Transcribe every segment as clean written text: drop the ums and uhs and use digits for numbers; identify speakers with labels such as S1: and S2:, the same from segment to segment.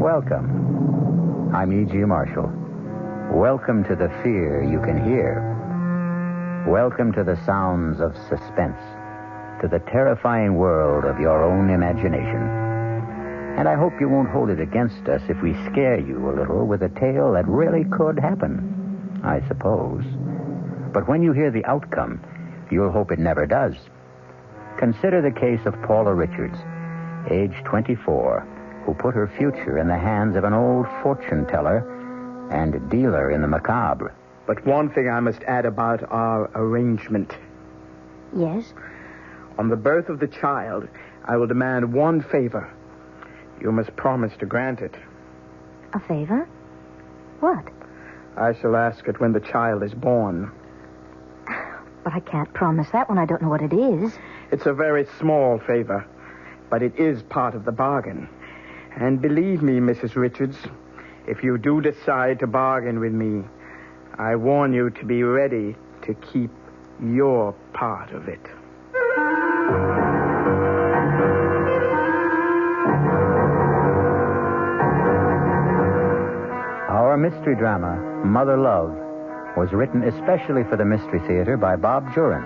S1: Welcome. I'm E.G. Marshall. Welcome to the fear you can hear. Welcome to the sounds of suspense, to the terrifying world of your own imagination. And I hope you won't hold it against us if we scare you a little with a tale that really could happen, I suppose. But when you hear the outcome, you'll hope it never does. Consider the case of Paula Richards, age 24, who put her future in the hands of an old fortune teller and dealer in the macabre.
S2: But one thing I must add about our arrangement.
S3: Yes?
S2: On the birth of the child, I will demand one favor. You must promise to grant it.
S3: A favor? What?
S2: I shall ask it when the child is born.
S3: But I can't promise that when I don't know what it is.
S2: It's a very small favor, but it is part of the bargain. And believe me, Mrs. Richards, if you do decide to bargain with me, I warn you to be ready to keep your part of it.
S1: Our mystery drama, Mother Love, was written especially for the Mystery Theater by Bob Jurin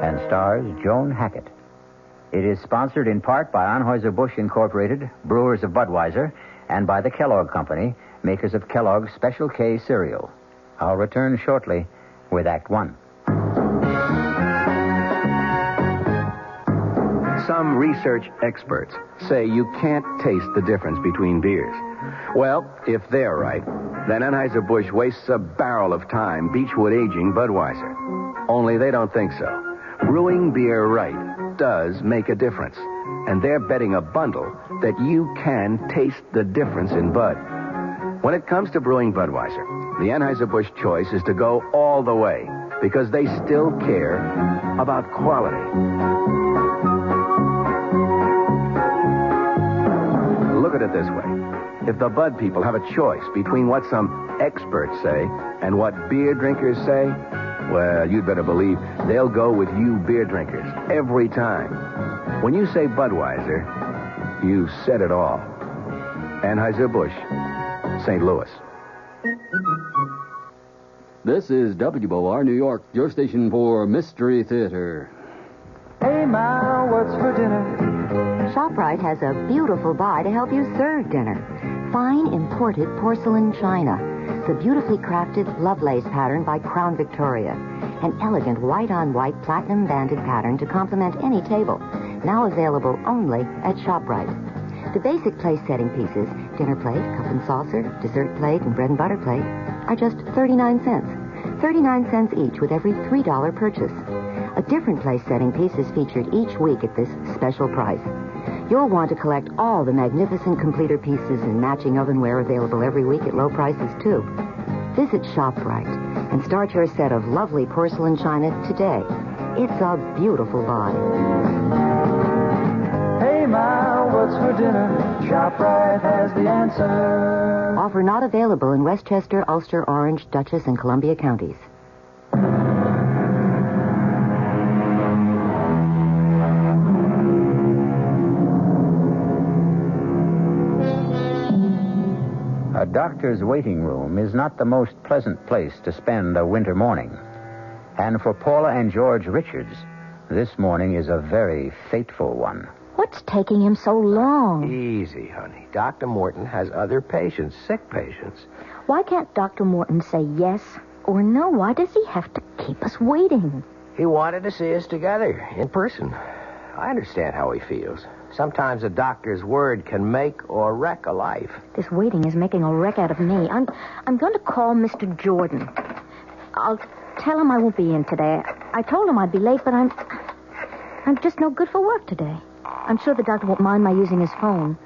S1: and stars Joan Hackett. It is sponsored in part by Anheuser-Busch Incorporated, brewers of Budweiser, and by the Kellogg Company, makers of Kellogg's Special K cereal. I'll return shortly with Act One.
S4: Some research experts say you can't taste the difference between beers. Well, if they're right, then Anheuser-Busch wastes a barrel of time Beechwood aging Budweiser. Only they don't think so. Brewing beer right does make a difference. And they're betting a bundle that you can taste the difference in Bud. When it comes to brewing Budweiser, the Anheuser-Busch choice is to go all the way because they still care about quality. Look at it this way. If the Bud people have a choice between what some experts say and what beer drinkers say, well, you'd better believe they'll go with you beer drinkers every time. When you say Budweiser, you've said it all. Anheuser-Busch, St. Louis.
S5: This is WOR New York, your station for Mystery Theater.
S6: Hey, Ma, what's for dinner?
S3: ShopRite has a beautiful buy to help you serve dinner. Fine imported porcelain china. The beautifully crafted Lovelace pattern by Crown Victoria. An elegant white-on-white platinum-banded pattern to complement any table. Now available only at ShopRite. The basic place-setting pieces, dinner plate, cup and saucer, dessert plate, and bread and butter plate, are just 39 cents. 39 cents each with every $3 purchase. A different place-setting piece is featured each week at this special price. You'll want to collect all the magnificent completer pieces and matching ovenware available every week at low prices, too. Visit ShopRite and start your set of lovely porcelain china today. It's a beautiful buy.
S6: Hey, Ma, what's for dinner? ShopRite has the answer.
S3: Offer not available in Westchester, Ulster, Orange, Dutchess, and Columbia counties.
S1: A doctor's waiting room is not the most pleasant place to spend a winter morning. And for Paula and George Richards, this morning is a very fateful one.
S3: What's taking him so long?
S7: Easy, honey. Dr. Morton has other patients, sick patients.
S3: Why can't Dr. Morton say yes or no? Why does he have to keep us waiting?
S7: He wanted to see us together, in person. I understand how he feels. Sometimes a doctor's word can make or wreck a life.
S3: This waiting is making a wreck out of me. I'm going to call Mr. Jordan. I'll tell him I won't be in today. I told him I'd be late, but I'm just no good for work today. I'm sure the doctor won't mind my using his phone.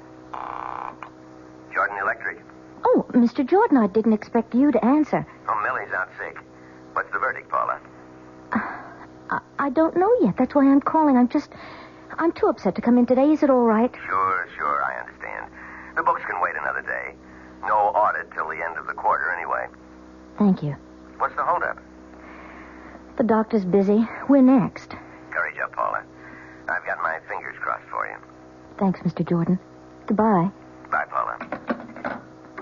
S8: Jordan Electric.
S3: Oh, Mr. Jordan, I didn't expect you to answer.
S8: Oh, Millie's out sick. What's the verdict, Paula?
S3: I don't know yet. That's why I'm calling. I'm too upset to come in today. Is it all right?
S8: Sure, I understand. The books can wait another day. No audit till the end of the quarter anyway.
S3: Thank you.
S8: What's the holdup?
S3: The doctor's busy. We're next.
S8: Courage up, Paula. I've got my fingers crossed for you.
S3: Thanks, Mr. Jordan. Goodbye.
S8: Bye, Paula.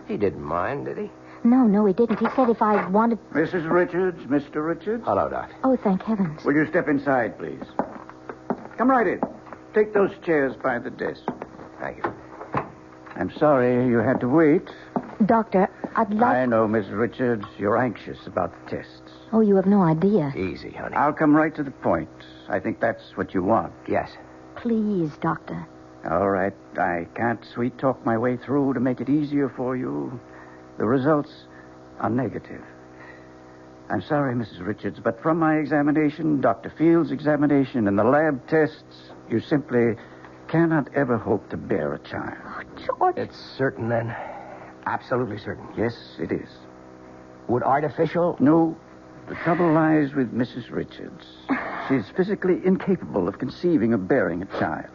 S7: He didn't mind, did he?
S3: No, he didn't. He said if I wanted...
S9: Mrs. Richards, Mr. Richards.
S7: Hello, Doc.
S3: Oh, thank heavens.
S9: Will you step inside, please? Come right in. Take those chairs by the desk.
S7: Thank you.
S9: I'm sorry you had to wait.
S3: Doctor, I'd like...
S9: I know, Miss Richards, you're anxious about the tests.
S3: Oh, you have no idea.
S7: Easy, honey.
S9: I'll come right to the point. I think that's what you want.
S7: Yes.
S3: Please, Doctor.
S9: All right. I can't sweet-talk my way through to make it easier for you. The results are negative. I'm sorry, Mrs. Richards, but from my examination, Dr. Field's examination, and the lab tests, you simply cannot ever hope to bear a child.
S3: Oh, George.
S7: It's certain, then? Absolutely certain.
S9: Yes, it is.
S7: Would artificial...
S9: No, the trouble lies with Mrs. Richards. She's physically incapable of conceiving or bearing a child.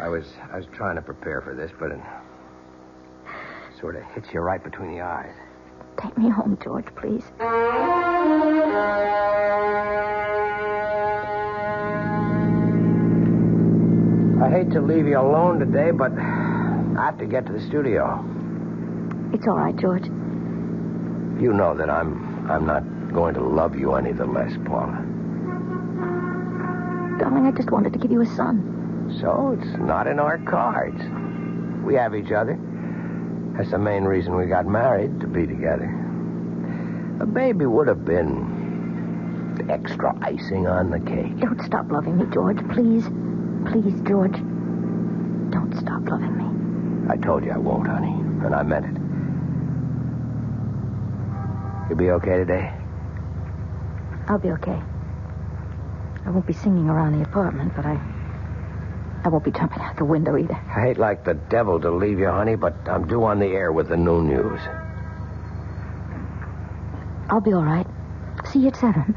S7: I was trying to prepare for this, but it sort of hits you right between the eyes.
S3: Take me home, George, please.
S7: I hate to leave you alone today, but I have to get to the studio.
S3: It's all right, George.
S7: You know that I'm not going to love you any the less, Paula.
S3: Darling, I just wanted to give you a son.
S7: So it's not in our cards. We have each other. That's the main reason we got married, to be together. A baby would have been extra icing on the cake.
S3: Don't stop loving me, George, please. Please, George. Don't stop loving me.
S7: I told you I won't, honey, and I meant it. You'll be okay today?
S3: I'll be okay. I won't be singing around the apartment, but I won't be jumping out the window either.
S7: I hate like the devil to leave you, honey, but I'm due on the air with the noon news.
S3: I'll be all right. See you at 7.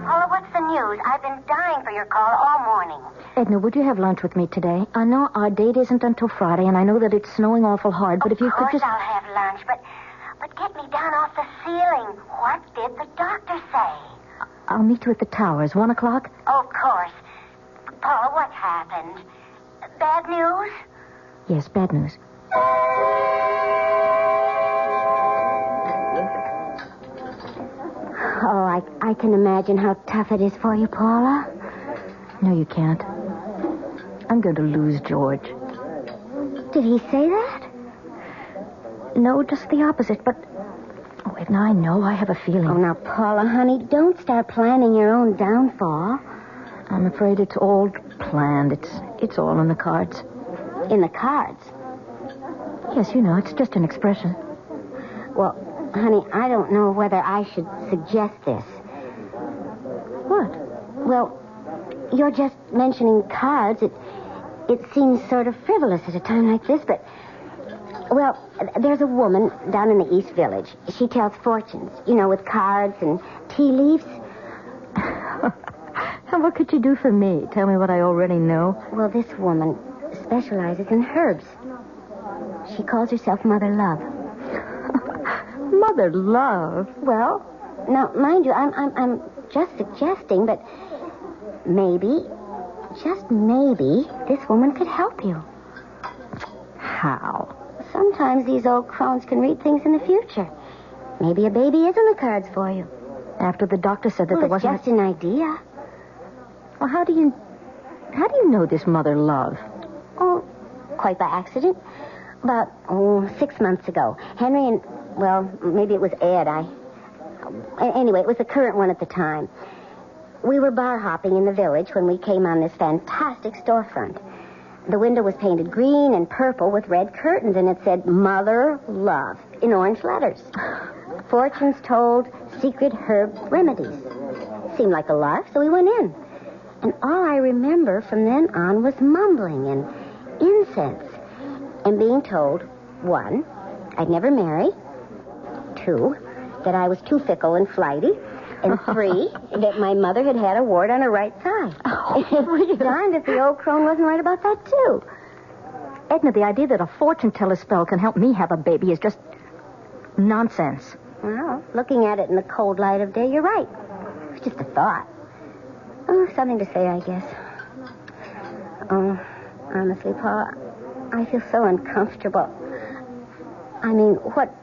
S10: Paula, what's the news? I've been dying for your call all morning.
S3: Edna, would you have lunch with me today? I know our date isn't until Friday, and I know that it's snowing awful hard, but if you could just...
S10: Of course I'll have lunch, but get me down off the ceiling. What did the doctor say?
S3: I'll meet you at the towers, 1 o'clock?
S10: Of course. Paula, what happened? Bad news?
S3: Yes, bad news.
S10: Oh, I can imagine how tough it is for you, Paula.
S3: No, you can't. I'm going to lose George.
S10: Did he say that?
S3: No, just the opposite, but... Oh, Edna, I know. I have a feeling.
S10: Oh, now, Paula, honey, don't start planning your own downfall.
S3: I'm afraid it's all planned. It's all in the cards.
S10: In the cards?
S3: Yes, you know, it's just an expression.
S10: Well, honey, I don't know whether I should suggest this.
S3: What?
S10: Well, you're just mentioning cards. It seems sort of frivolous at a time like this, but... Well, there's a woman down in the East Village. She tells fortunes, with cards and tea leaves.
S3: And what could you do for me? Tell me what I already know.
S10: Well, this woman specializes in herbs. She calls herself Mother Love.
S3: Mother Love?
S10: Well, now, mind you, I'm just suggesting, but maybe, just maybe, this woman could help you.
S3: How?
S10: Sometimes these old crones can read things in the future. Maybe a baby is in the cards for you.
S3: After the doctor said that there wasn't...
S10: It's just an idea.
S3: Well, how do you know this Mother Love?
S10: Oh, quite by accident. About 6 months ago. Henry and, well, maybe it was Ed. Anyway, it was the current one at the time. We were bar hopping in the village when we came on this fantastic storefront. The window was painted green and purple with red curtains, and it said, Mother Love, in orange letters. Fortunes told, secret herb remedies. Seemed like a lark, so we went in. And all I remember from then on was mumbling and incense. And being told, 1, I'd never marry. 2, that I was too fickle and flighty. And 3, that my mother had had a wart on her right side. It's darned if the old crone wasn't right about that, too.
S3: Edna, the idea that a fortune teller spell can help me have a baby is just nonsense.
S10: Well, looking at it in the cold light of day, you're right. It's just a thought. Oh, something to say, I guess. Oh, honestly, Paul, I feel so uncomfortable. I mean, what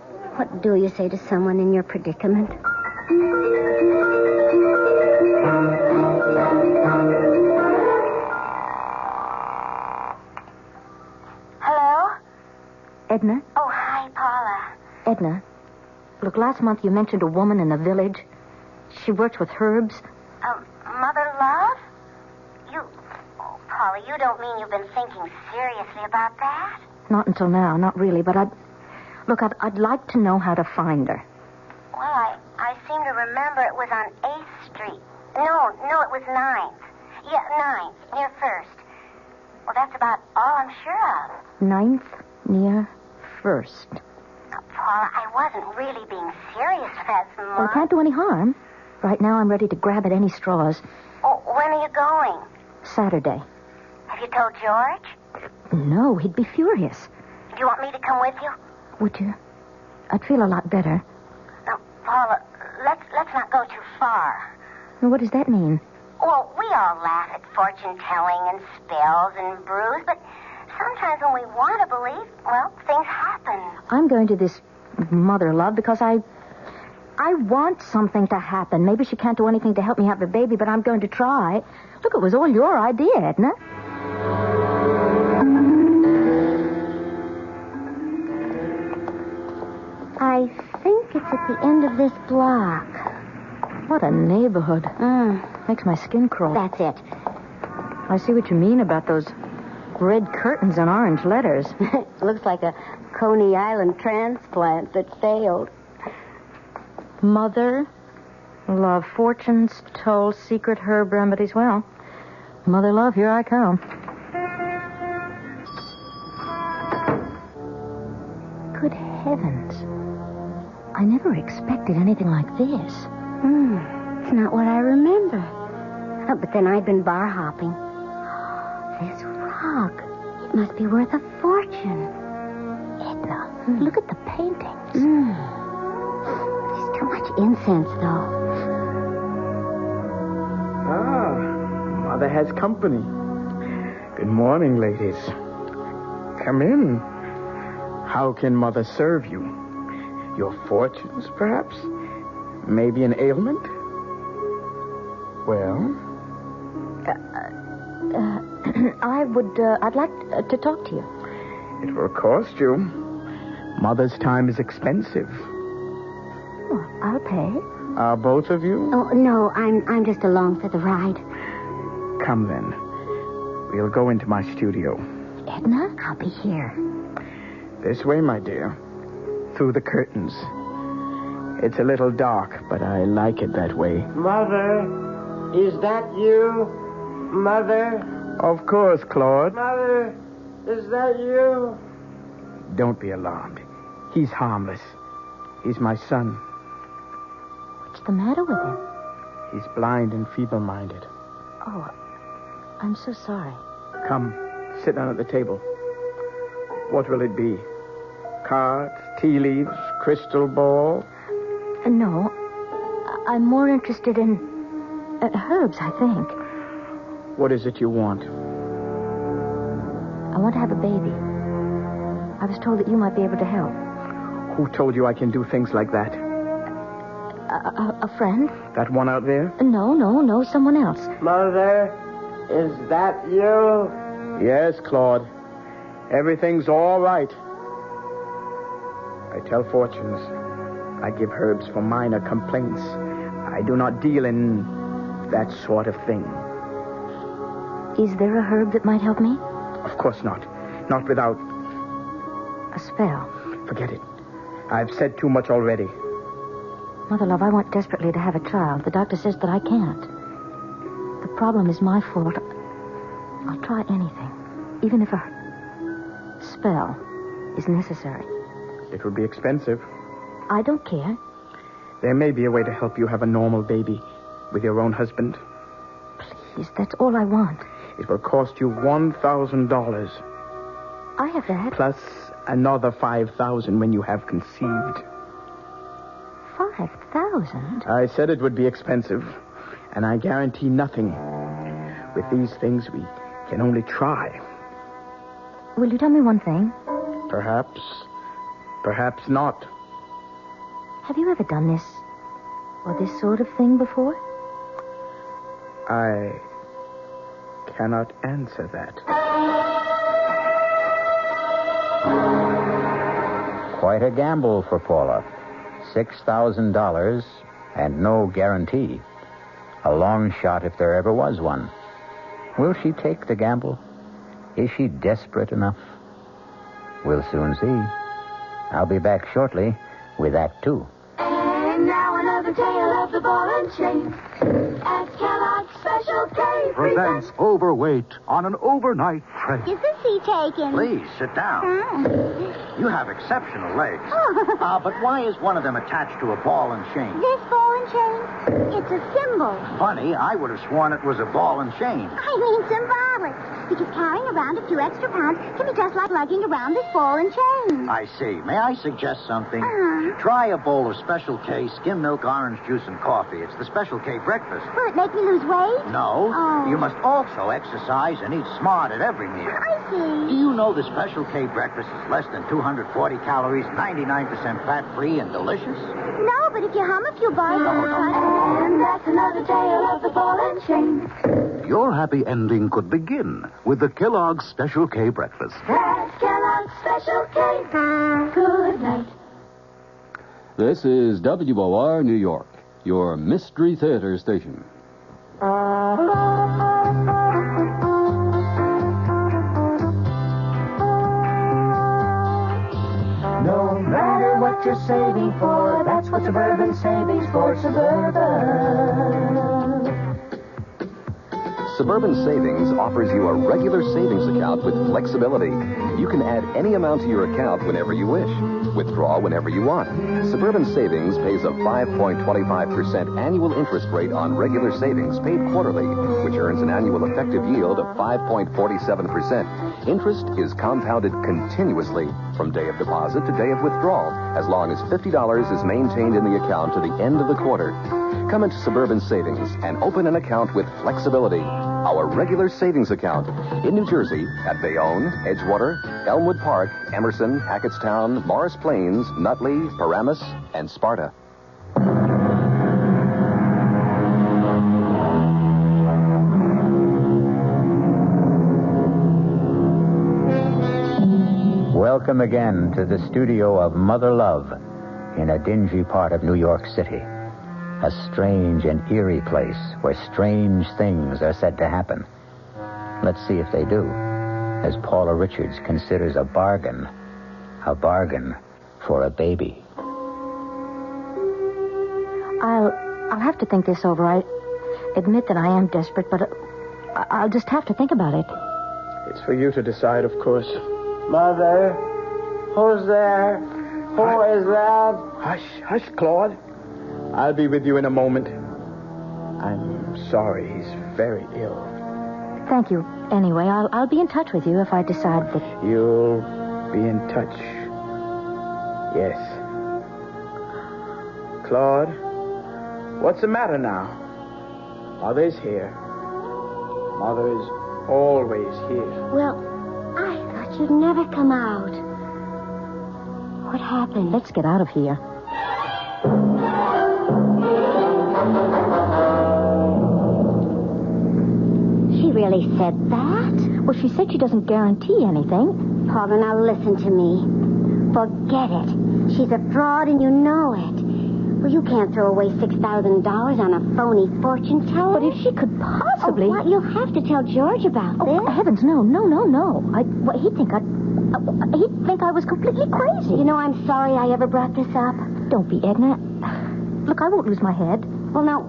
S10: do you say to someone in your predicament?
S3: Hello? Edna?
S10: Oh, hi, Paula.
S3: Edna, look, last month you mentioned a woman in the village. She works with herbs.
S10: Mother Love? Oh, Paula, you don't mean you've been thinking seriously about that?
S3: Not until now, not really, but I'd like to know how to find her.
S10: Well, I seem to remember it was on 8th Street. No, it was 9th. Yeah, 9th, near 1st. Well, that's about all I'm sure of.
S3: 9th, near 1st.
S10: Now, Paula, I wasn't really being serious last month.
S3: Well, it can't do any harm. Right now, I'm ready to grab at any straws.
S10: Oh, when are you going?
S3: Saturday.
S10: Have you told George?
S3: No, he'd be furious.
S10: Do you want me to come with you?
S3: Would you? I'd feel a lot better.
S10: Now, Paula, let's not go too far.
S3: What does that mean?
S10: Well, we all laugh at fortune-telling and spells and brews, but sometimes when we want to believe, well, things happen.
S3: I'm going to this Mother Love because I want something to happen. Maybe she can't do anything to help me have a baby, but I'm going to try. Look, it was all your idea, Edna.
S10: I think it's at the end of this block.
S3: What a neighborhood. Makes my skin crawl.
S10: That's it.
S3: I see what you mean about those red curtains and orange letters.
S10: Looks like a Coney Island transplant that failed.
S3: Mother Love, fortunes told, secret herb remedies. Well, Mother Love, here I come. Good heavens. I never expected anything like this.
S10: It's not what I remember. Oh, but then I've been bar hopping. This rug, it must be worth a fortune.
S3: Edna, look at the paintings.
S10: There's too much incense, though.
S2: Mother has company. Good morning, ladies. Come in. How can Mother serve you? Your fortunes, perhaps? Maybe an ailment? Well?
S3: I'd like to talk to you.
S2: It will cost you. Mother's time is expensive.
S3: Well, I'll pay.
S2: Are both of you?
S10: Oh, no, I'm just along for the ride.
S2: Come then. We'll go into my studio.
S3: Edna?
S10: I'll be here.
S2: This way, my dear. Through the curtains. It's a little dark, but I like it that way.
S11: Mother, is that you? Mother?
S2: Of course, Claude.
S11: Mother, is that you?
S2: Don't be alarmed. He's harmless. He's my son.
S3: What's the matter with him?
S2: He's blind and feeble-minded.
S3: Oh, I'm so sorry.
S2: Come, sit down at the table. What will it be? Cards, tea leaves, crystal ball?
S3: No. I'm more interested in herbs, I think.
S2: What is it you want?
S3: I want to have a baby. I was told that you might be able to help.
S2: Who told you I can do things like that?
S3: A friend?
S2: That one out there?
S3: No, someone else.
S11: Mother, is that you?
S2: Yes, Claude. Everything's all right. I tell fortunes. I give herbs for minor complaints. I do not deal in that sort of thing.
S3: Is there a herb that might help me?
S2: Of course not. Not without...
S3: A spell.
S2: Forget it. I've said too much already.
S3: Mother Love, I want desperately to have a child. The doctor says that I can't. The problem is my fault. I'll try anything. Even if a spell is necessary.
S2: It would be expensive.
S3: I don't care.
S2: There may be a way to help you have a normal baby with your own husband.
S3: Please, that's all I want.
S2: It will cost you $1,000.
S3: I have that.
S2: Plus another $5,000 when you have conceived.
S3: 5,000?
S2: I said it would be expensive. And I guarantee nothing. With these things, we can only try.
S3: Will you tell me one thing?
S2: Perhaps. Perhaps not.
S3: Have you ever done this or this sort of thing before?
S2: I cannot answer that.
S1: Quite a gamble for Paula. $6,000 and no guarantee. A long shot if there ever was one. Will she take the gamble? Is she desperate enough? We'll soon see. I'll be back shortly with Act 2.
S12: And now another tale of the ball and chain. At Kellogg's Special K
S13: Presents Overweight on an overnight train.
S10: Is the seat taken?
S14: Please, sit down. You have exceptional legs. But why is one of them attached to a ball and chain?
S10: This ball and chain? It's a symbol.
S14: Funny, I would have sworn it was a ball and chain.
S10: I mean symbolic. Because carrying around a few extra pounds can be just like lugging around this ball and chain.
S14: I see. May I suggest something?
S10: Uh-huh.
S14: Try a bowl of Special K skim milk, orange juice, and coffee. It's the Special K breakfast.
S10: Will it make me lose weight?
S14: No.
S10: Oh.
S14: You must also exercise and eat smart at every meal.
S10: I see.
S14: Do you know the Special K breakfast is less than 240 calories, 99% fat-free, and delicious?
S10: No, but if you hum a few bars...
S12: And that's another tale of the ball and chain.
S13: Your happy ending could begin with the Kellogg's Special K breakfast.
S12: That's Kellogg's Special K. Good night.
S5: This is WOR New York, your Mystery Theater station.
S6: No matter what you're saving for, that's what Suburban Savings for Suburban.
S15: Suburban Savings offers you a regular savings account with flexibility. You can add any amount to your account whenever you wish. Withdraw whenever you want. Suburban Savings pays a 5.25% annual interest rate on regular savings paid quarterly, which earns an annual effective yield of 5.47%. Interest is compounded continuously from day of deposit to day of withdrawal, as long as $50 is maintained in the account to the end of the quarter. Come into Suburban Savings and open an account with flexibility. Our regular savings account in New Jersey at Bayonne, Edgewater, Elmwood Park, Emerson, Hackettstown, Morris Plains, Nutley, Paramus, and Sparta.
S1: Welcome again to the studio of Mother Love in a dingy part of New York City. A strange and eerie place where strange things are said to happen. Let's see if they do, as Paula Richards considers a bargain for a baby.
S3: I'll have to think this over. I admit that I am desperate, but I'll just have to think about it.
S2: It's for you to decide, of course.
S11: Mother, who's there? Who is that?
S2: Hush, Claude. I'll be with you in a moment. I'm sorry. He's very ill.
S3: Thank you. Anyway, I'll be in touch with you if I decide that...
S2: You'll be in touch. Yes. Claude, what's the matter now? Mother's here. Mother is always here.
S10: Well, I thought you'd never come out. What happened?
S3: Let's get out of here.
S10: She really said that?
S3: Well, she said she doesn't guarantee anything.
S10: Paula, now listen to me. Forget it. She's a fraud and you know it. Well, you can't throw away $6,000 on a phony fortune teller.
S3: But if she could possibly...
S10: Oh, what? You'll have to tell George about this.
S3: Oh, heavens, no. He'd think I was completely crazy.
S10: You know, I'm sorry I ever brought this up.
S3: Don't be, Edna. Look, I won't lose my head.
S10: Well, now,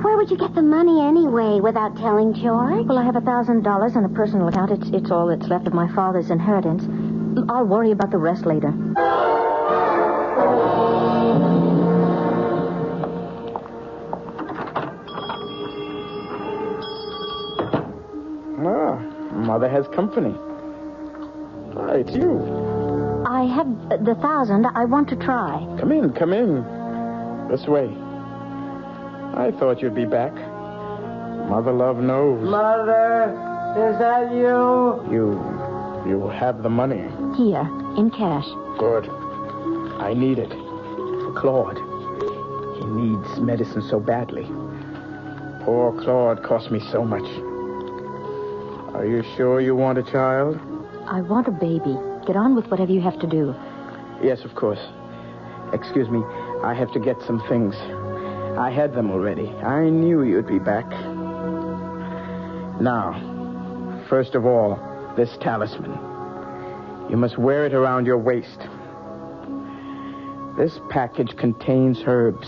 S10: where would you get the money anyway without telling George?
S3: Well, I have $1,000 in a personal account. It's all that's left of my father's inheritance. I'll worry about the rest later.
S2: Mother has company. It's you.
S3: I have the 1,000. I want to try.
S2: Come in. This way. I thought you'd be back. Mother love knows.
S11: Mother, is that you?
S2: You have the money.
S16: Here, in cash.
S2: Good. I need it. For Claude. He needs medicine so badly. Poor Claude cost me so much. Are you sure you want a child?
S16: I want a baby. Get on with whatever you have to do.
S2: Yes, of course. Excuse me. I have to get some things. I had them already. I knew you'd be back. Now, first of all, this talisman. You must wear it around your waist. This package contains herbs.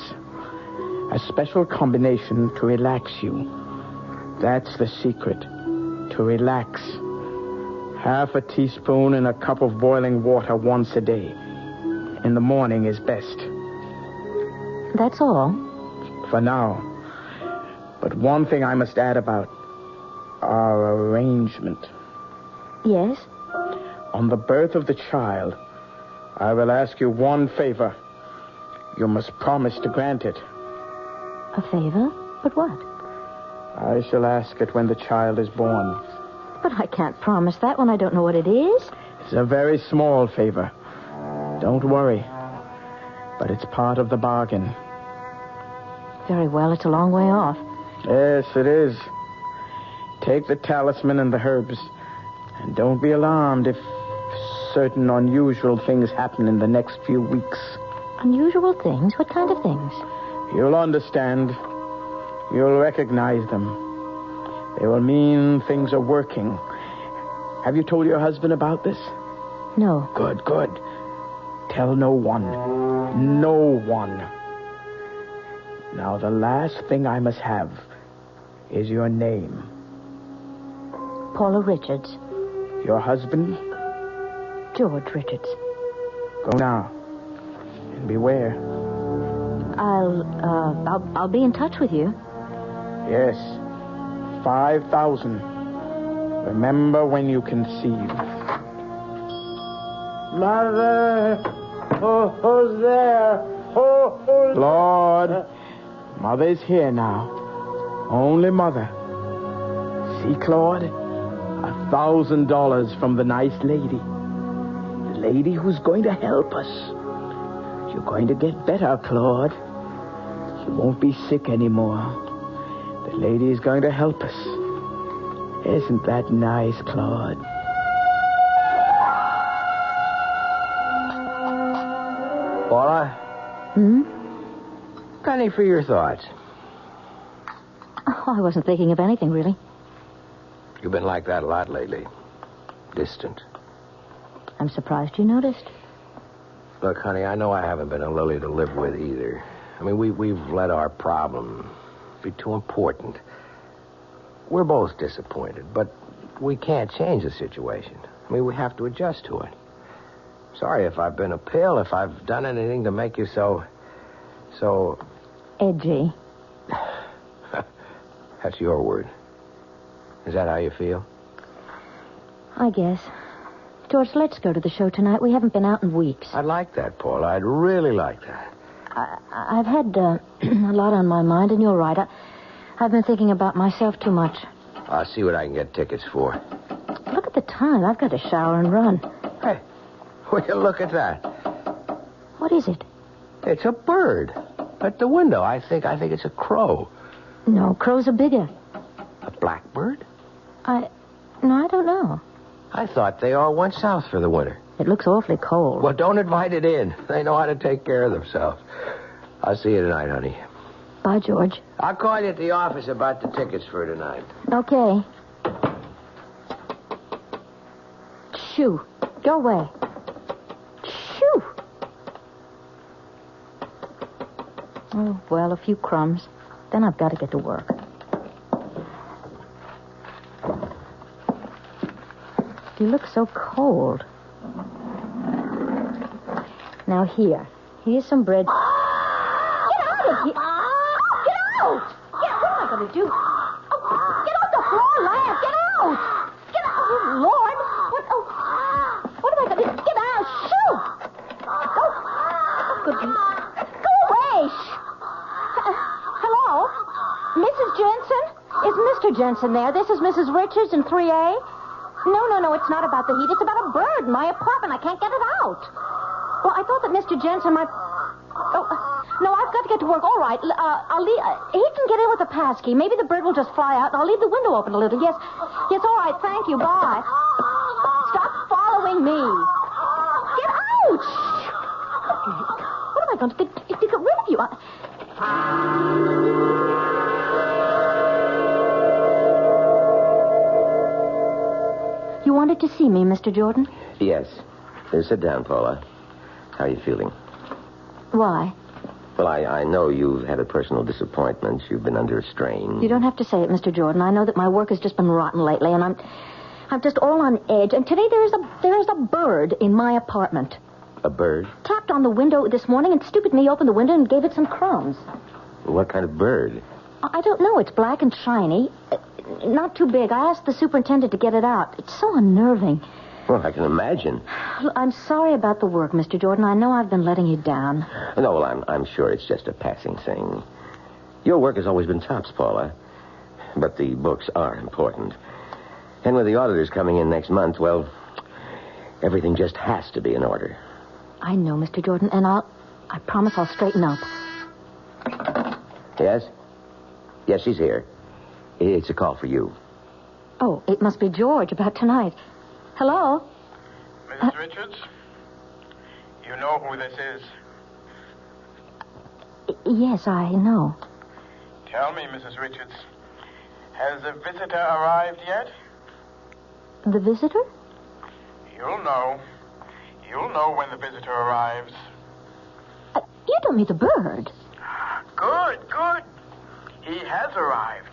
S2: A special combination to relax you. That's the secret. To relax. Half a teaspoon in a cup of boiling water once a day. In the morning is best.
S16: That's all?
S2: For now. But one thing I must add about our arrangement.
S16: Yes?
S2: On the birth of the child, I will ask you one favor. You must promise to grant it.
S16: A favor? But what?
S2: I shall ask it when the child is born.
S16: But I can't promise that when I don't know what it is.
S2: It's a very small favor. Don't worry. But it's part of the bargain.
S16: Very well, it's a long way off.
S2: Yes, it is. Take the talisman and the herbs. And don't be alarmed if certain unusual things happen in the next few weeks.
S16: Unusual things? What kind of things?
S2: You'll understand. You'll recognize them. They will mean things are working. Have you told your husband about this?
S16: No.
S2: Good. Tell no one. No one. Now, the last thing I must have is your name.
S16: Paula Richards.
S2: Your husband?
S16: George Richards.
S2: Go now. And beware.
S16: I'll be in touch with you.
S2: Yes. 5,000. Remember when you conceive.
S11: Mother! Who's there? Who's
S2: Lord, Mother's here now. Only Mother. See, Claude? $1,000 from the nice lady. The lady who's going to help us. You're going to get better, Claude. You won't be sick anymore. The lady is going to help us. Isn't that nice, Claude?
S7: Paula? Penny for your thoughts.
S16: Oh, I wasn't thinking of anything, really.
S7: You've been like that a lot lately. Distant.
S16: I'm surprised you noticed.
S7: Look, honey, I know I haven't been a lily to live with either. I mean, we've let our problem be too important. We're both disappointed, but we can't change the situation. I mean, we have to adjust to it. Sorry if I've been a pill, if I've done anything to make you so...
S16: Edgy.
S7: That's your word. Is that how you feel?
S16: I guess. George, let's go to the show tonight. We haven't been out in weeks.
S7: I'd like that, Paula. I'd really like that.
S16: I've had a lot on my mind, and you're right. I've been thinking about myself too much.
S7: I'll see what I can get tickets for.
S16: Look at the time. I've got to shower and run.
S7: Hey, will you look at that?
S16: What is it?
S7: It's a bird. At the window. I think it's a crow.
S16: No, crows are bigger.
S7: A blackbird?
S16: No, I don't know.
S7: I thought they all went south for the winter.
S16: It looks awfully cold.
S7: Well, don't invite it in. They know how to take care of themselves. I'll see you tonight, honey.
S16: Bye, George.
S7: I'll call you at the office about the tickets for tonight.
S16: Okay. Shoo. Go away. Shoo. Oh, well, a few crumbs. Then I've got to get to work. You look so cold. Now, here's some bread. Get out of here! Get out! What am I going to do? Oh, get off the floor, lad! Get out! Get out! Oh, Lord! What am I going to do? Get out! Shoot! Oh, good. Go away! Hello? Mrs. Jensen? Is Mrs. Mr. Jensen there. This is Mrs. Richards in 3A. No, it's not about the heat. It's about a bird in my apartment. I can't get it out. Well, I thought that Mr. Jensen might... Oh, no, I've got to get to work. All right, I'll leave... he can get in with the pass key. Maybe the bird will just fly out, and I'll leave the window open a little. Yes, all right, thank you. Bye. Stop following me. Get out! What am I going to do to get rid of you? You wanted to see me, Mr. Jordan?
S7: Yes. Sit down, Paula. How are you feeling?
S16: Why?
S7: Well, I know you've had a personal disappointment. You've been under a strain.
S16: You don't have to say it, Mr. Jordan. I know that my work has just been rotten lately, and I'm just all on edge. And today there is a bird in my apartment.
S7: A bird?
S16: Tapped on the window this morning, and stupid me opened the window and gave it some crumbs.
S7: What kind of bird?
S16: I don't know. It's black and shiny. Not too big. I asked the superintendent to get it out. It's so unnerving.
S7: Well, I can imagine.
S16: I'm sorry about the work, Mr. Jordan. I know I've been letting you down.
S7: No, well, I'm sure it's just a passing thing. Your work has always been tops, Paula. But the books are important. And with the auditors coming in next month, well, everything just has to be in order.
S16: I know, Mr. Jordan, and I promise I'll straighten up.
S7: Yes? Yes, she's here. It's a call for you.
S16: Oh, it must be George about tonight. Hello?
S2: Mrs. Richards? You know who this is.
S16: Yes, I know.
S2: Tell me, Mrs. Richards, has the visitor arrived yet?
S16: The visitor?
S2: You'll know. You'll know when the visitor arrives.
S16: You don't mean the bird.
S2: Good. He has arrived.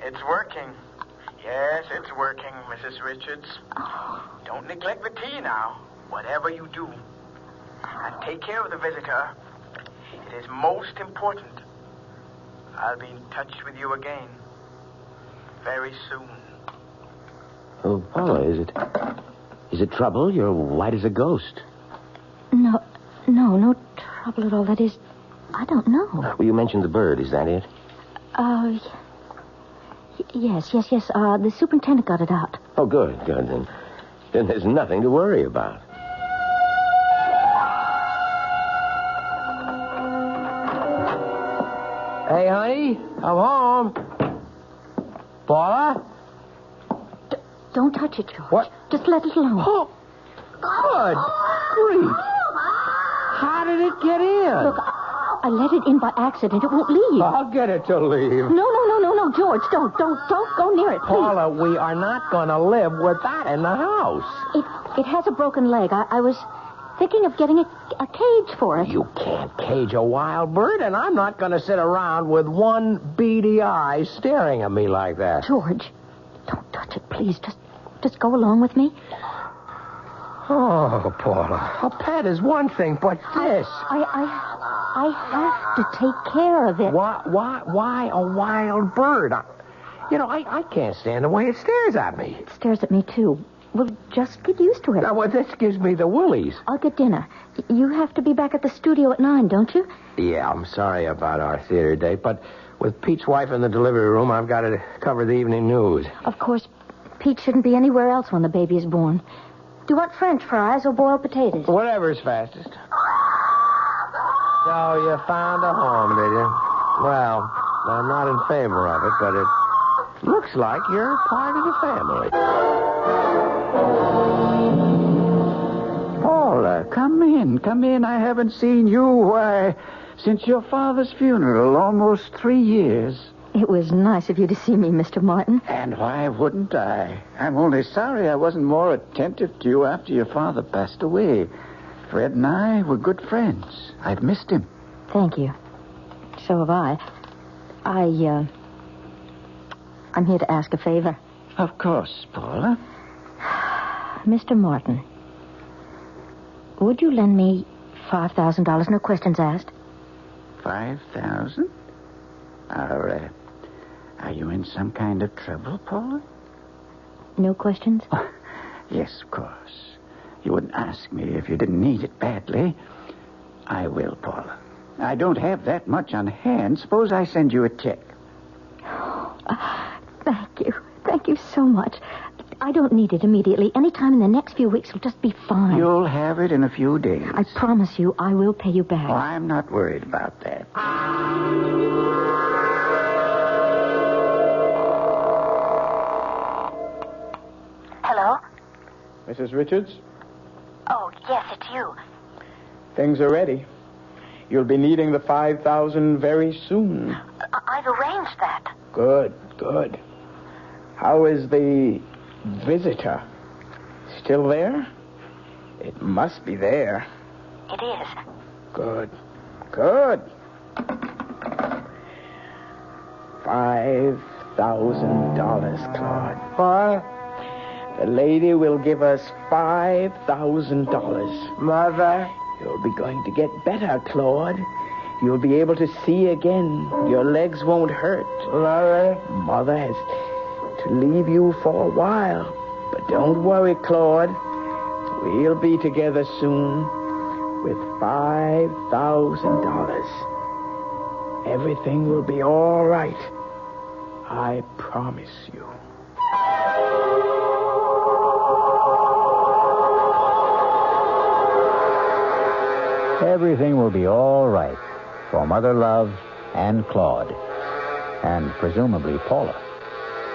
S2: It's working. Yes, it's working, Mrs. Richards. Don't neglect the tea now, whatever you do. And take care of the visitor. It is most important. I'll be in touch with you again very soon.
S7: Oh, Paula, is it trouble? You're white as a ghost.
S16: No trouble at all. That is, I don't know.
S7: Well, you mentioned the bird. Is that it?
S16: Yes. The superintendent got it out.
S7: Oh, good. Then there's nothing to worry about.
S11: Hey, honey, I'm home. Paula?
S16: Don't touch it, George.
S11: What?
S16: Just let it alone.
S11: Oh, good grief. How did it get in?
S16: Look, I let it in by accident. It won't leave.
S11: I'll get it to leave.
S16: No, George, don't go near it, please.
S11: Paula, we are not going to live with that in the house.
S16: It has a broken leg. I was thinking of getting a cage for it.
S11: You can't cage a wild bird, and I'm not going to sit around with one beady eye staring at me like that.
S16: George, don't touch it, please. Just go along with me.
S11: Oh, Paula, a pet is one thing, but this...
S16: I have to take care of it.
S11: Why a wild bird? I can't stand the way it stares at me.
S16: It stares at me, too. Well, just get used to it.
S11: Now, this gives me the willies.
S16: I'll get dinner. You have to be back at the studio at 9, don't you?
S11: Yeah, I'm sorry about our theater date, but with Pete's wife in the delivery room, I've got to cover the evening news.
S16: Of course, Pete shouldn't be anywhere else when the baby is born. Do you want French fries or boiled potatoes?
S11: Whatever's fastest. So you found a home, did you? Well, I'm not in favor of it, but it looks like you're part of the family.
S9: Paula, come in. I haven't seen you, since your father's funeral, almost 3 years.
S16: It was nice of you to see me, Mr. Martin.
S9: And why wouldn't I? I'm only sorry I wasn't more attentive to you after your father passed away. Fred and I were good friends. I've missed him.
S16: Thank you. So have I. I'm here to ask a favor.
S9: Of course, Paula.
S16: Mr. Martin, would you lend me $5,000, no questions asked?
S9: 5,000? Are you in some kind of trouble, Paula?
S16: No questions?
S9: Yes, of course. You wouldn't ask me if you didn't need it badly. I will, Paula. I don't have that much on hand. Suppose I send you a check.
S16: Thank you. Thank you so much. I don't need it immediately. Any time in the next few weeks will just be fine.
S9: You'll have it in a few days.
S16: I promise you I will pay you back.
S9: Oh, I'm not worried about that.
S10: Hello?
S2: Mrs. Richards,
S10: Oh, yes, it's you.
S2: things are ready. You'll be needing the $5,000 very soon.
S10: I've arranged that.
S2: Good, good. How is the visitor? Still there? It must be there.
S10: It is.
S2: Good, good. $5,000, Claude.
S11: What?
S2: The lady will give us $5,000.
S11: Mother?
S2: You'll be going to get better, Claude. You'll be able to see again. Your legs won't hurt.
S11: Mother?
S2: Mother has to leave you for a while. But don't worry, Claude. We'll be together soon with $5,000. Everything will be all right. I promise you.
S1: Everything will be all right for Mother Love and Claude, and presumably Paula.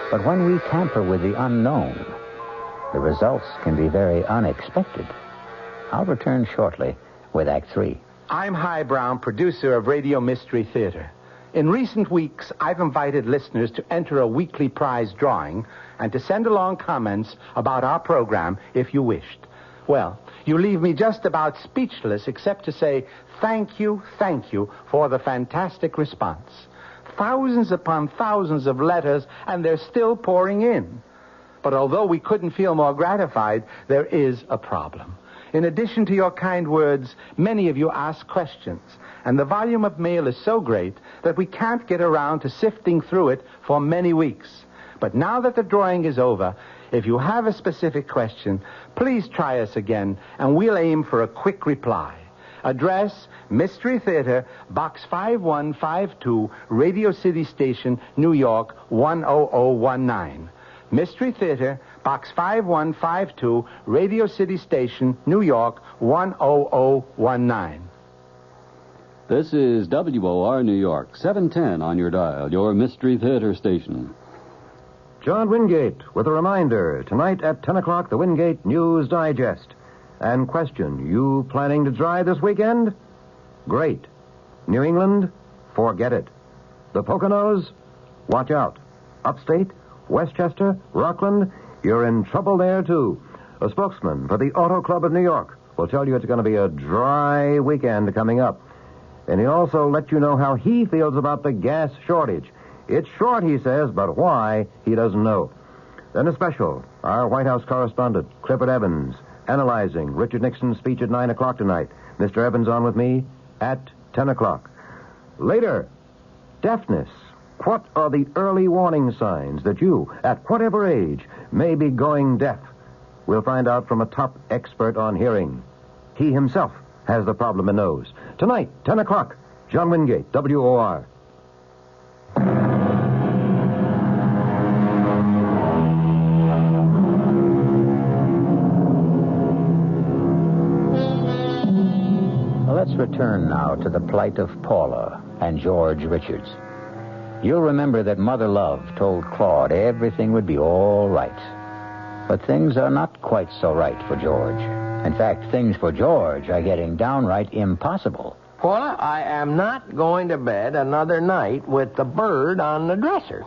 S1: But when we tamper with the unknown, the results can be very unexpected. I'll return shortly with Act 3.
S17: I'm Hy Brown, producer of Radio Mystery Theater. In recent weeks, I've invited listeners to enter a weekly prize drawing and to send along comments about our program if you wished. Well, you leave me just about speechless except to say thank you for the fantastic response. Thousands upon thousands of letters, and they're still pouring in. But although we couldn't feel more gratified, there is a problem. In addition to your kind words, many of you ask questions, and the volume of mail is so great that we can't get around to sifting through it for many weeks. But now that the drawing is over, if you have a specific question, please try us again, and we'll aim for a quick reply. Address, Mystery Theater, Box 5152, Radio City Station, New York, 10019. Mystery Theater, Box 5152, Radio City Station, New York, 10019.
S5: This is WOR New York, 710 on your dial, your Mystery Theater station.
S18: John Wingate with a reminder. Tonight at 10 o'clock, the Wingate News Digest. And question, you planning to drive this weekend? Great. New England? Forget it. The Poconos? Watch out. Upstate? Westchester? Rockland? You're in trouble there, too. A spokesman for the Auto Club of New York will tell you it's going to be a dry weekend coming up. And he'll also let you know how he feels about the gas shortage. It's short, he says, but why, he doesn't know. Then a special, our White House correspondent, Clifford Evans, analyzing Richard Nixon's speech at 9 o'clock tonight. Mr. Evans on with me at 10 o'clock. Later, deafness. What are the early warning signs that you, at whatever age, may be going deaf? We'll find out from a top expert on hearing. He himself has the problem and knows. Tonight, 10 o'clock, John Wingate, WOR.
S1: Let's return now to the plight of Paula and George Richards. You'll remember that Mother Love told Claude everything would be all right. But things are not quite so right for George. In fact, things for George are getting downright impossible.
S7: Paula, I am not going to bed another night with the bird on the dresser.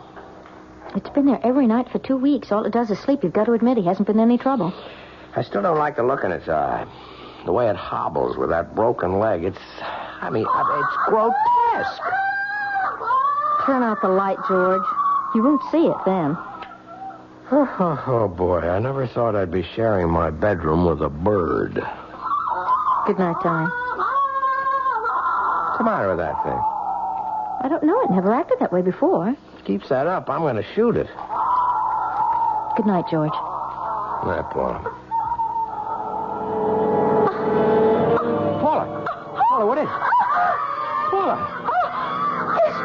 S16: It's been there every night for 2 weeks. All it does is sleep. You've got to admit he hasn't been any trouble.
S7: I still don't like the look in its eye. The way it hobbles with that broken leg. It's grotesque.
S16: Turn out the light, George. You won't see it then.
S7: Oh, boy. I never thought I'd be sharing my bedroom with a bird.
S16: Good night, darling.
S7: What's the matter with that thing?
S16: I don't know. It never acted that way before.
S7: If it keeps that up, I'm going to shoot it.
S16: Good night, George.
S7: Night, Paula. Paula, what is it? Paula.
S16: There's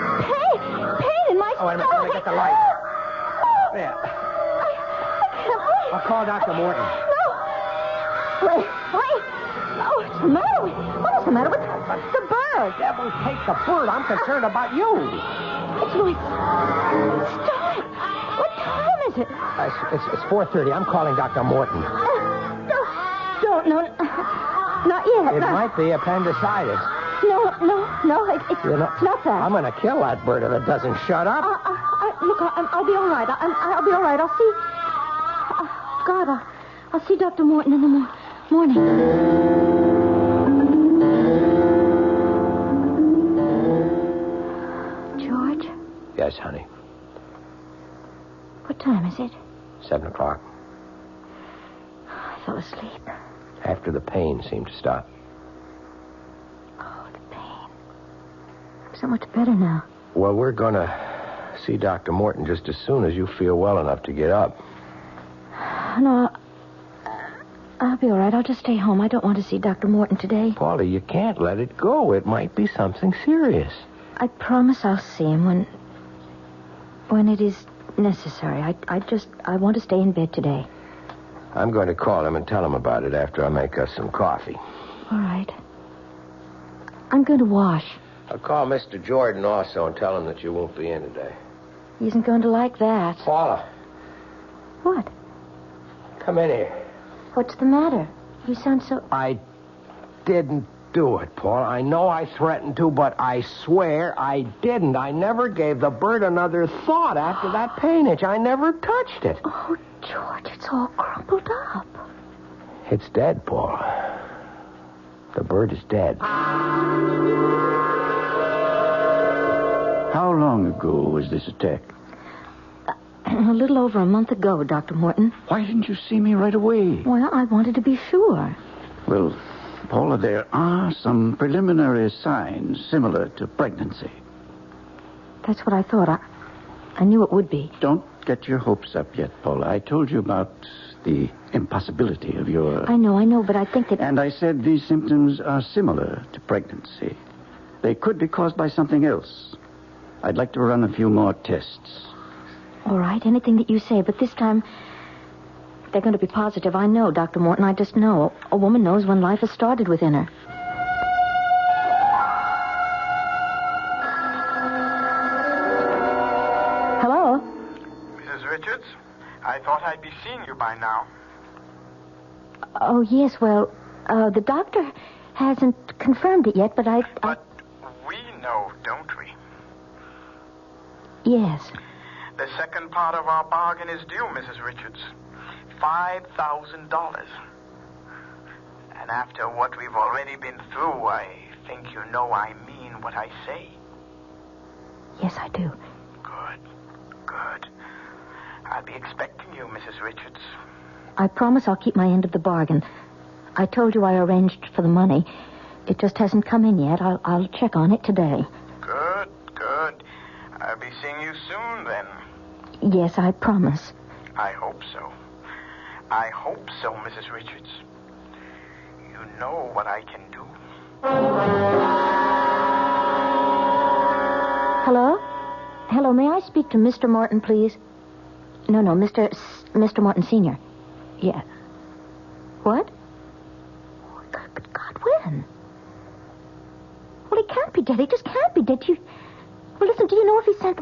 S16: pain in my stomach.
S7: Oh, wait a minute. Let me get the light.
S11: There. I'll call Dr. Morton.
S16: No. Wait. Oh, what's the matter with... What is the matter with the bird?
S11: Devil, take the bird. I'm concerned about you.
S16: It's going... Stop it. What time is it?
S11: It's 4:30. I'm calling Dr. Morton.
S16: Don't. No. Not yet.
S11: It might be appendicitis.
S16: No. It's not that.
S11: I'm going to kill that bird if it doesn't shut up.
S16: Look, I'll be all right. I'll be all right. I'll see... God, I'll see Dr. Morton in the morning. George?
S7: Yes, honey.
S16: What time is it?
S7: 7 o'clock.
S16: I fell asleep.
S7: After the pain seemed to stop.
S16: Oh, the pain. I'm so much better now.
S7: Well, we're going to see Dr. Morton just as soon as you feel well enough to get up.
S16: No, I'll be all right. I'll just stay home. I don't want to see Dr. Morton today.
S7: Paulie, you can't let it go. It might be something serious.
S16: I promise I'll see him when it is necessary. I want to stay in bed today.
S7: I'm going to call him and tell him about it after I make us some coffee.
S16: All right. I'm going to wash.
S7: I'll call Mr. Jordan also and tell him that you won't be in today.
S16: He isn't going to like that.
S7: Paula.
S16: What?
S7: Come in here.
S16: What's the matter? You sound so...
S11: I didn't do it, Paul. I know I threatened to, but I swear I didn't. I never gave the bird another thought after that pain itch. I never touched it.
S16: Oh, George, it's all crumpled up.
S7: It's dead, Paul. The bird is dead.
S9: How long ago was this attack?
S16: A little over a month ago, Dr. Morton.
S9: Why didn't you see me right away?
S16: Well, I wanted to be sure.
S9: Well, Paula, there are some preliminary signs similar to pregnancy.
S16: That's what I thought. I knew it would be.
S9: Don't get your hopes up yet, Paula. I told you about the impossibility of your...
S16: I know, but I think that...
S9: And I said these symptoms are similar to pregnancy. They could be caused by something else. I'd like to run a few more tests.
S16: All right, anything that you say, but this time they're going to be positive. I know, Dr. Morton, I just know. A woman knows when life has started within her. Hello?
S2: Mrs. Richards, I thought I'd be seeing you by now.
S16: Oh, yes, well, the doctor hasn't confirmed it yet, but
S2: But we know, don't we?
S16: Yes.
S2: The second part of our bargain is due, Mrs. Richards. $5,000. And after what we've already been through, I think you know I mean what I say.
S16: Yes, I do.
S2: Good. I'll be expecting you, Mrs. Richards.
S16: I promise I'll keep my end of the bargain. I told you I arranged for the money. It just hasn't come in yet. I'll check on it today.
S2: Good. I'll be seeing you soon, then.
S16: Yes, I promise.
S2: I hope so, Mrs. Richards. You know what I can do.
S16: Hello, may I speak to Mr. Morton, please? No, Mr. Morton Sr. Yeah. What? Oh, God, when? Well, he can't be dead. He just can't be dead. Well, listen, do you know if he sent...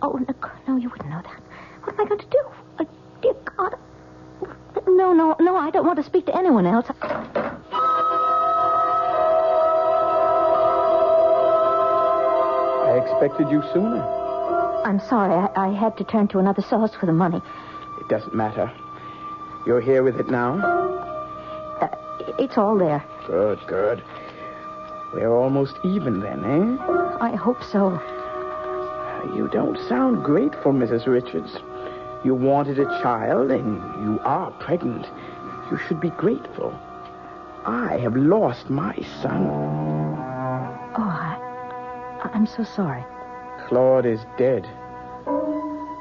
S16: Oh, no, you wouldn't know that. What am I going to do? Dear God. No, I don't want to speak to anyone else.
S2: I expected you sooner.
S16: I'm sorry. I had to turn to another source for the money.
S2: It doesn't matter. You're here with it now?
S16: It's all there.
S2: Good. We're almost even then, eh?
S16: I hope so.
S2: You don't sound grateful, Mrs. Richards. You wanted a child, and you are pregnant. You should be grateful. I have lost my son.
S16: Oh, I'm so sorry.
S2: Claude is dead.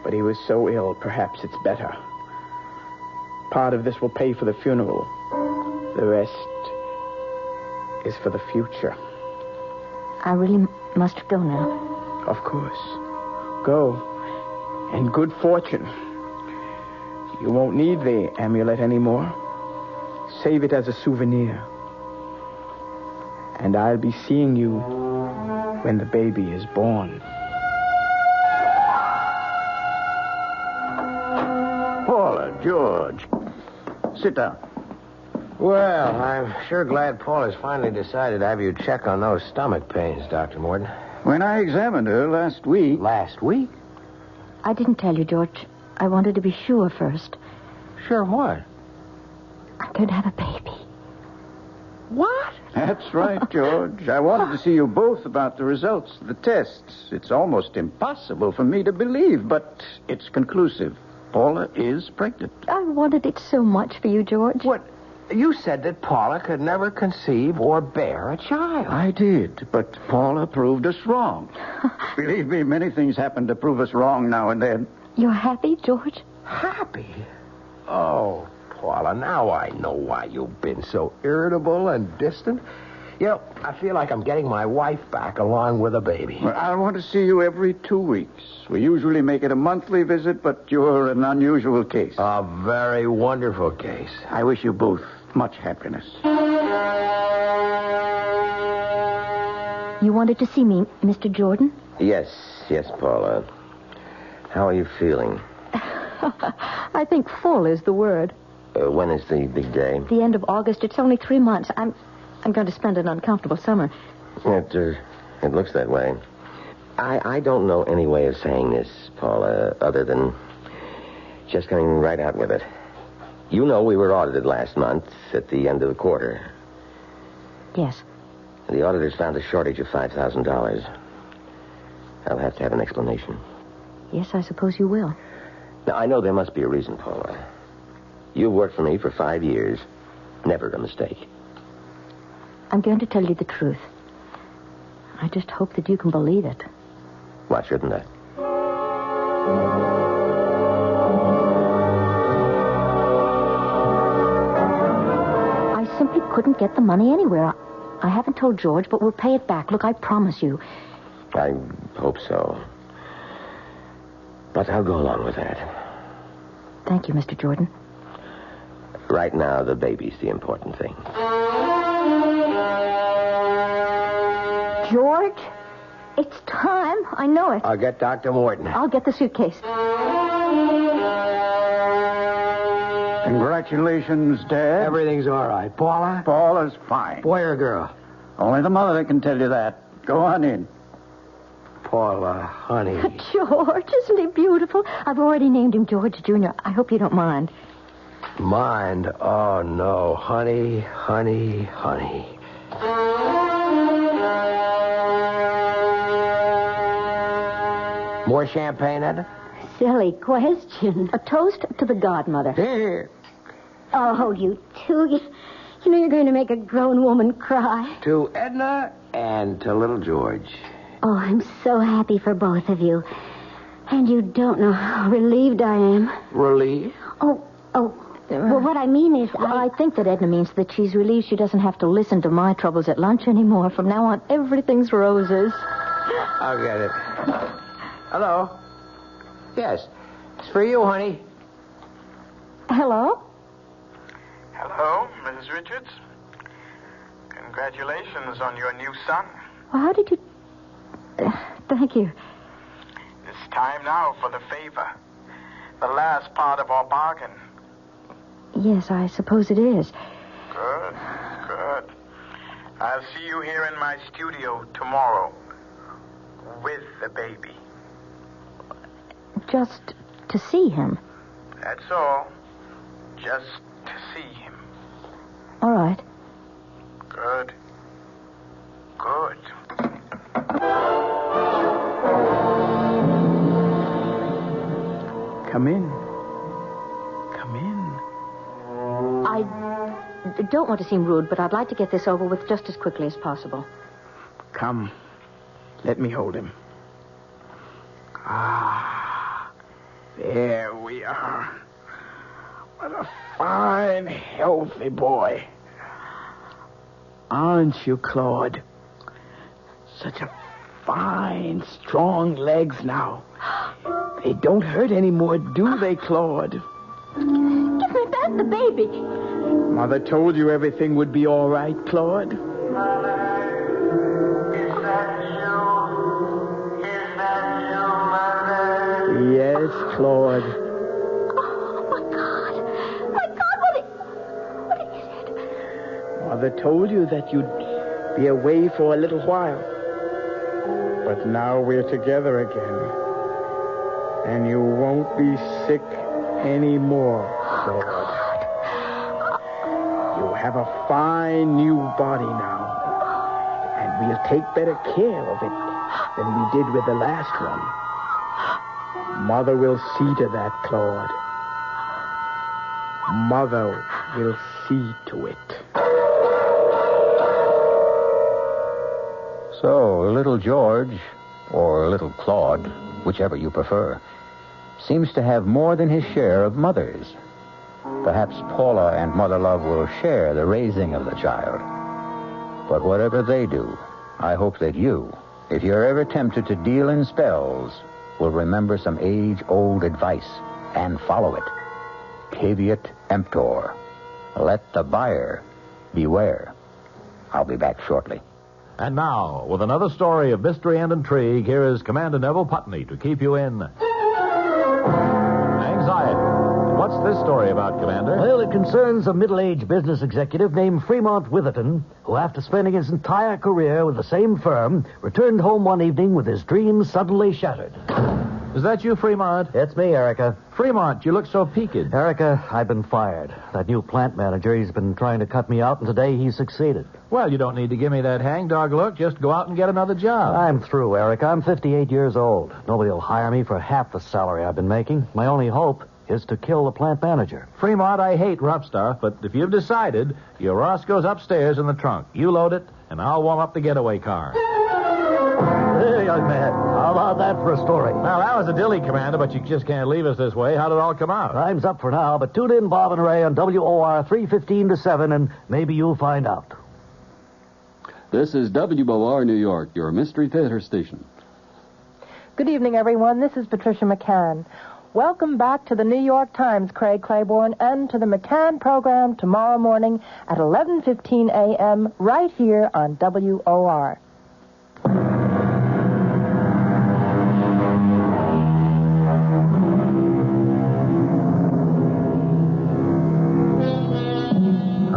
S2: But he was so ill, perhaps it's better. Part of this will pay for the funeral. The rest is for the future.
S16: I really must go now.
S2: Of course. Go. And good fortune. You won't need the amulet anymore. Save it as a souvenir. And I'll be seeing you when the baby is born.
S11: Paula, George. Sit down. Well, I'm sure glad Paula's finally decided to have you check on those stomach pains, Dr. Morton.
S9: When I examined her last week...
S11: Last week?
S16: I didn't tell you, George. I wanted to be sure first.
S11: Sure what?
S16: I'm going to have a baby.
S11: What?
S9: That's right, George. I wanted to see you both about the results of the tests. It's almost impossible for me to believe, but it's conclusive. Paula is pregnant.
S16: I wanted it so much for you, George.
S11: What? You said that Paula could never conceive or bear a child.
S9: I did, but Paula proved us wrong. Believe me, many things happen to prove us wrong now and then.
S16: You're happy, George?
S11: Happy? Oh, Paula, now I know why you've been so irritable and distant. You know, I feel like I'm getting my wife back along with a baby.
S9: Well, I want to see you every 2 weeks. We usually make it a monthly visit, but you're an unusual case.
S11: A very wonderful case.
S9: I wish you both much happiness.
S16: You wanted to see me, Mr. Jordan?
S7: Yes, Paula. How are you feeling?
S16: I think full is the word.
S7: When is the big day?
S16: The end of August. It's only 3 months. I'm going to spend an uncomfortable summer.
S7: It looks that way. I don't know any way of saying this, Paula, other than just coming right out with it. You know we were audited last month at the end of the quarter.
S16: Yes.
S7: The auditors found a shortage of $5,000. I'll have to have an explanation.
S16: Yes, I suppose you will.
S7: Now, I know there must be a reason, Paula. You've worked for me for 5 years. Never a mistake.
S16: I'm going to tell you the truth. I just hope that you can believe it.
S7: Why shouldn't I?
S16: I simply couldn't get the money anywhere. I haven't told George, but we'll pay it back. Look, I promise you.
S7: I hope so. But I'll go along with that.
S16: Thank you, Mr. Jordan.
S7: Right now, the baby's the important thing.
S16: George, it's time. I know it.
S11: I'll get Dr. Morton.
S16: I'll get the suitcase.
S9: Congratulations, Dad.
S11: Everything's all right. Paula?
S9: Paula's fine.
S11: Boy or girl?
S9: Only the mother can tell you that. Go on in.
S11: Paula, honey.
S16: George, isn't he beautiful? I've already named him George Jr. I hope you don't mind.
S11: Mind? Oh, no. Honey, honey, honey. More champagne, Edna?
S10: Silly question.
S16: A toast to the godmother.
S11: Here.
S10: Oh, you two. You know you're going to make a grown woman cry.
S11: To Edna and to little George.
S10: Oh, I'm so happy for both of you. And you don't know how relieved I am.
S11: Relieved?
S10: Oh. Well, what I mean is...
S16: I think that Edna means that she's relieved she doesn't have to listen to my troubles at lunch anymore. From now on, everything's roses.
S11: I'll get it. Hello? Yes. It's for you, honey.
S16: Hello?
S2: Hello, Mrs. Richards. Congratulations on your new son.
S16: Well, how did you... thank you.
S2: It's time now for the favor. The last part of our bargain.
S16: Yes, I suppose it is.
S2: Good. I'll see you here in my studio tomorrow. With the baby.
S16: Just to see him?
S2: That's all. Just to see him.
S16: All right.
S2: Good. Come in.
S16: I don't want to seem rude, but I'd like to get this over with just as quickly as possible.
S2: Come. Let me hold him. There we are. What a fine, healthy boy. Aren't you, Claude? Such a fine, strong legs now. They don't hurt anymore, do they, Claude?
S16: Give me back the baby.
S2: Mother told you everything would be all right, Claude. Yes, Claude.
S16: Oh, my God. My God, what is it?
S2: Mother told you that you'd be away for a little while. But now we're together again. And you won't be sick anymore, Claude. You have a fine new body now. And we'll take better care of it than we did with the last one. Mother will see to that, Claude. Mother will see to it.
S1: So, little George, or little Claude, whichever you prefer, seems to have more than his share of mothers. Perhaps Paula and Mother Love will share the raising of the child. But whatever they do, I hope that you, if you're ever tempted to deal in spells, will remember some age-old advice and follow it. Caveat emptor. Let the buyer beware. I'll be back shortly.
S19: And now, with another story of mystery and intrigue, here is Commander Neville Putney to keep you in anxiety. What's this story about, Commander?
S20: Well, it concerns a middle-aged business executive named Fremont Witherton, who, after spending his entire career with the same firm, returned home one evening with his dreams suddenly shattered.
S19: Is that you, Fremont?
S20: It's me, Erica.
S19: Fremont, you look so peaked.
S20: Erica, I've been fired. That new plant manager, he's been trying to cut me out, and today he's succeeded.
S19: Well, you don't need to give me that hangdog look. Just go out and get another job.
S20: I'm through, Erica. I'm 58 years old. Nobody will hire me for half the salary I've been making. My only hope is to kill the plant manager.
S19: Fremont, I hate rough stuff, but if you've decided, your Roscoe's upstairs in the trunk. You load it, and I'll warm up the getaway car.
S20: Hey, young man, how about that for a story?
S19: Well, that was a dilly, Commander, but you just can't leave us this way. How did it all come out?
S20: Time's up for now, but tune in, Bob and Ray, on WOR 3:15 to 7, and maybe you'll find out.
S5: This is WOR New York, your Mystery Theater station.
S21: Good evening, everyone. This is Patricia McCann. Welcome back to the New York Times, Craig Claiborne, and to the McCann program tomorrow morning at 11:15 a.m. right here on WOR.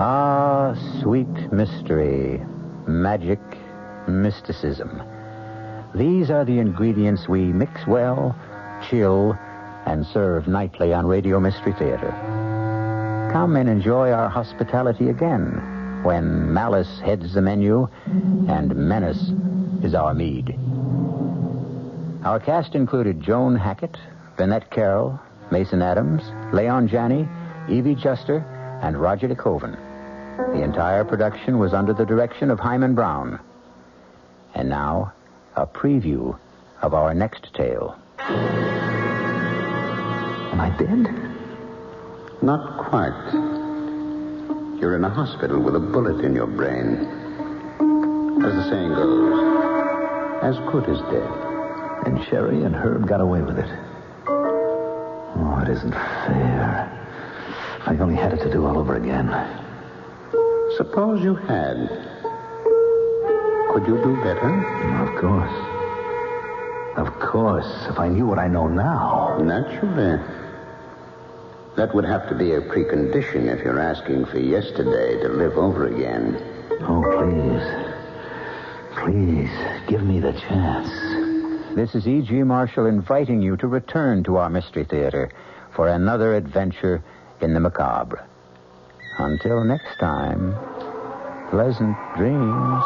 S1: Ah, sweet mystery, magic, mysticism. These are the ingredients we mix well, chill, and serve nightly on Radio Mystery Theater. Come and enjoy our hospitality again when malice heads the menu and menace is our mead. Our cast included Joan Hackett, Bennett Carroll, Mason Adams, Leon Janney, Evie Juster, and Roger DeCoven. The entire production was under the direction of Hyman Brown. And now, a preview of our next tale.
S22: Am I dead?
S23: Not quite. You're in a hospital with a bullet in your brain. As the saying goes, as good as dead.
S22: And Sherry and Herb got away with it. Oh, it isn't fair. If I only had it to do all over again.
S23: Suppose you had. Could you do better?
S22: Of course. Of course, if I knew what I know now.
S23: Naturally. That would have to be a precondition if you're asking for yesterday to live over again.
S22: Oh, please. Please, give me the chance.
S1: This is E.G. Marshall inviting you to return to our Mystery Theater for another adventure in the macabre. Until next time, pleasant dreams.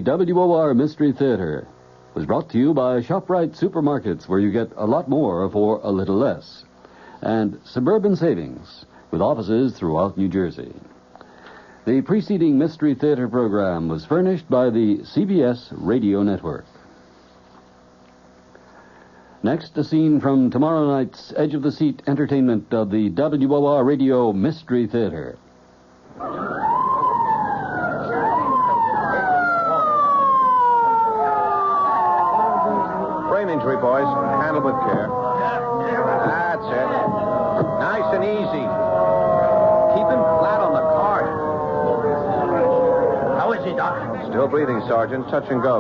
S5: WOR Mystery Theater was brought to you by ShopRite Supermarkets, where you get a lot more for a little less, and Suburban Savings, with offices throughout New Jersey. The preceding Mystery Theater program was furnished by the CBS Radio Network. Next, a scene from tomorrow night's Edge of the Seat entertainment of the WOR Radio Mystery Theater.
S11: Brain injury, boys. Handle with care. That's it. Nice and easy. Keep him flat on the cart. How is he, Doc? Still breathing, Sergeant. Touch and go.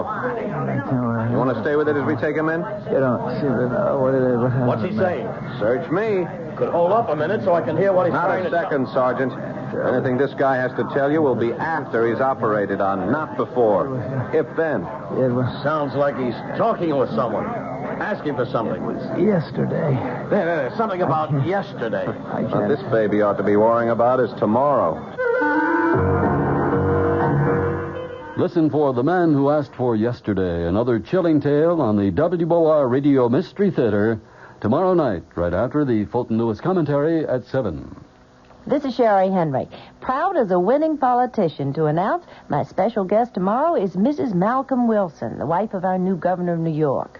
S11: You want to stay with it as we take him in?
S4: You don't see what
S11: What's he saying? Search me.
S4: Could hold up a minute so I can hear what he's
S11: Not a second, Sergeant. Anything this guy has to tell you will be after he's operated on, not before. If then.
S4: Sounds like he's talking with someone. Ask him for something. Yesterday.
S11: There's
S4: something about yesterday.
S11: What this baby ought to be worrying about is tomorrow.
S5: Listen for The Man Who Asked for Yesterday, another chilling tale on the WOR Radio Mystery Theater, tomorrow night, right after the Fulton Lewis commentary at 7.
S8: This is Sherry Henry, proud as a winning politician to announce my special guest tomorrow is Mrs. Malcolm Wilson, the wife of our new governor of New York.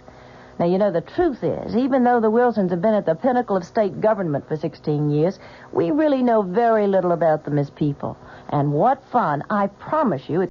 S8: Now, you know, the truth is, even though the Wilsons have been at the pinnacle of state government for 16 years, we really know very little about them as people. And what fun, I promise you,